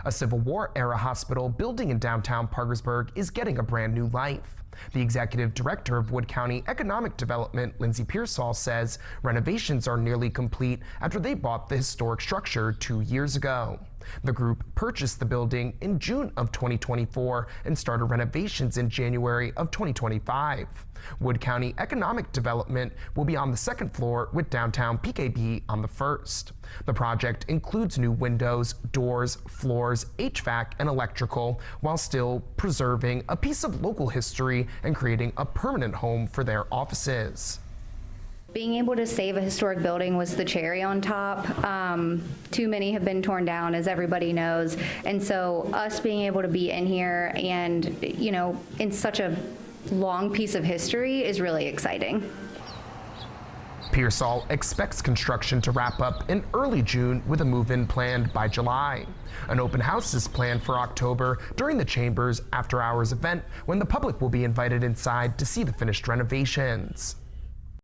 A Civil War-era hospital building in downtown Parkersburg is getting a brand new life. The executive director of Wood County Economic Development, Lindsay Pearsall, says renovations are nearly complete after they bought the historic structure 2 years ago. The group purchased the building in June of 2024 and started renovations in January of 2025. Wood County Economic Development will be on the second floor with downtown PKB on the first. The project includes new windows, doors, floors, HVAC, and electrical, while still preserving a piece of local history and creating a permanent home for their offices. Being able to save a historic building was the cherry on top. Too many have been torn down, as everybody knows. And so us being able to be in here and, in such a long piece of history is really exciting. Pearsall expects construction to wrap up in early June with a move-in planned by July. An open house is planned for October during the Chamber's after-hours event when the public will be invited inside to see the finished renovations.